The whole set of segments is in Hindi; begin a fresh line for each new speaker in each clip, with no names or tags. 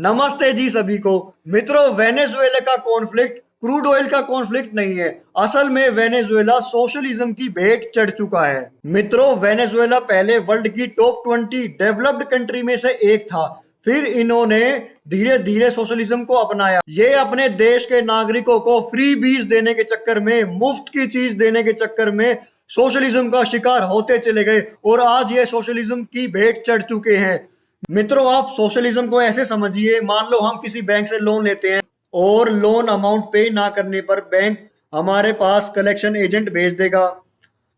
नमस्ते जी सभी को। मित्रों, वेनेजुएला का कॉन्फ्लिक्ट क्रूड ऑयल का कॉन्फ्लिक्ट नहीं है। असल में वेनेजुएला सोशलिज्म की भेंट चढ़ चुका है। मित्रों, वेनेजुएला पहले वर्ल्ड की टॉप 20 डेवलप्ड कंट्री में से एक था। फिर इन्होंने धीरे धीरे सोशलिज्म को अपनाया। ये अपने देश के नागरिकों को फ्री बीज देने के चक्कर में, मुफ्त की चीज देने के चक्कर में सोशलिज्म का शिकार होते चले गए और आज ये सोशलिज्म की भेंट चढ़ चुके हैं। मित्रों, आप सोशलिज्म को ऐसे समझिए, मान लो हम किसी बैंक से लोन लेते हैं और लोन अमाउंट पे ना करने पर बैंक हमारे पास कलेक्शन एजेंट भेज देगा,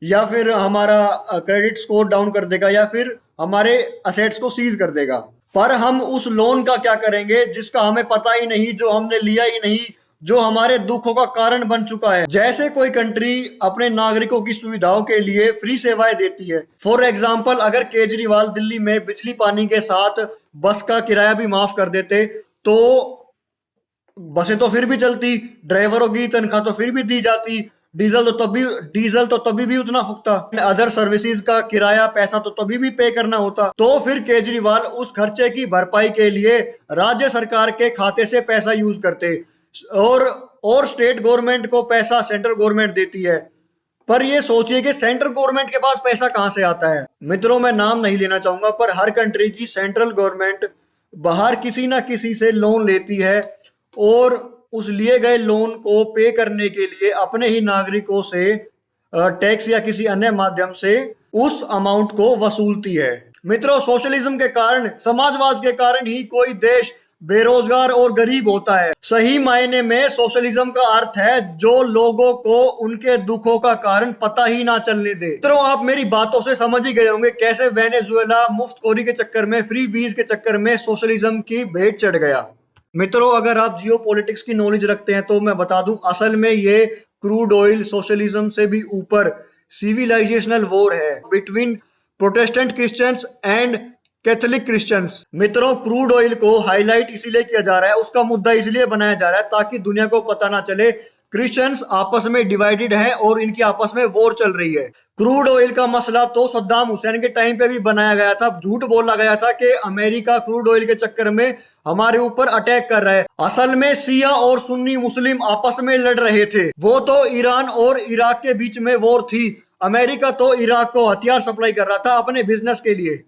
या फिर हमारा क्रेडिट स्कोर डाउन कर देगा, या फिर हमारे असेट्स को सीज कर देगा। पर हम उस लोन का क्या करेंगे जिसका हमें पता ही नहीं, जो हमने लिया ही नहीं, जो हमारे दुखों का कारण बन चुका है। जैसे कोई कंट्री अपने नागरिकों की सुविधाओं के लिए फ्री सेवाएं देती है। फॉर एग्जाम्पल, अगर केजरीवाल दिल्ली में बिजली पानी के साथ बस का किराया भी माफ कर देते तो बसें तो फिर भी चलती, ड्राइवरों की तनख्वाह तो फिर भी दी जाती, डीजल तो तभी भी उतना फुकता, अदर सर्विसेज का किराया पैसा तो तभी भी पे करना होता। तो फिर केजरीवाल उस खर्चे की भरपाई के लिए राज्य सरकार के खाते से पैसा यूज करते और स्टेट गवर्नमेंट को पैसा सेंट्रल गवर्नमेंट देती है। पर ये सोचिए कि सेंट्रल गवर्नमेंट के पास पैसा कहां से आता है। मित्रों, मैं नाम नहीं लेना चाहूंगा, पर हर कंट्री की सेंट्रल गवर्नमेंट बाहर किसी ना किसी से लोन लेती है और उस लिए गए लोन को पे करने के लिए अपने ही नागरिकों से टैक्स या किसी अन्य माध्यम से उस अमाउंट को वसूलती है। मित्रों, सोशलिज्म के कारण, समाजवाद के कारण ही कोई देश बेरोजगार और गरीब होता है। सही मायने में सोशलिज्म का अर्थ है जो लोगों को उनके दुखों का कारण पता ही ना चलने दे। मित्रों, आप मेरी बातों से समझ ही गए होंगे कैसे वेनेजुएला मुफ्तखोरी के चक्कर में, फ्री बीज के चक्कर में सोशलिज्म की भेंट चढ़ गया। मित्रों, अगर आप जियो पॉलिटिक्स की नॉलेज रखते हैं तो मैं बता दूं, असल में ये क्रूड ऑयल सोशलिज्म से भी ऊपर सिविलाइजेशनल वॉर है between Protestant Christians and Catholic Christians. मित्रों, क्रूड ऑयल को हाईलाइट इसीलिए किया जा रहा है, उसका मुद्दा इसलिए बनाया जा रहा है ताकि दुनिया को पता ना चले क्रिश्चियंस आपस में डिवाइडेड हैं और इनकी आपस में वॉर चल रही है। क्रूड ऑयल का मसला तो सद्दाम हुसैन के टाइम पे भी बनाया गया था। झूठ बोला गया था कि अमेरिका क्रूड ऑयल के चक्कर में हमारे ऊपर अटैक कर रहा है। असल में शिया और सुन्नी मुस्लिम आपस में लड़ रहे थे। वो तो ईरान और इराक के बीच में वॉर थी। अमेरिका तो इराक को हथियार सप्लाई कर रहा था अपने बिजनेस के लिए।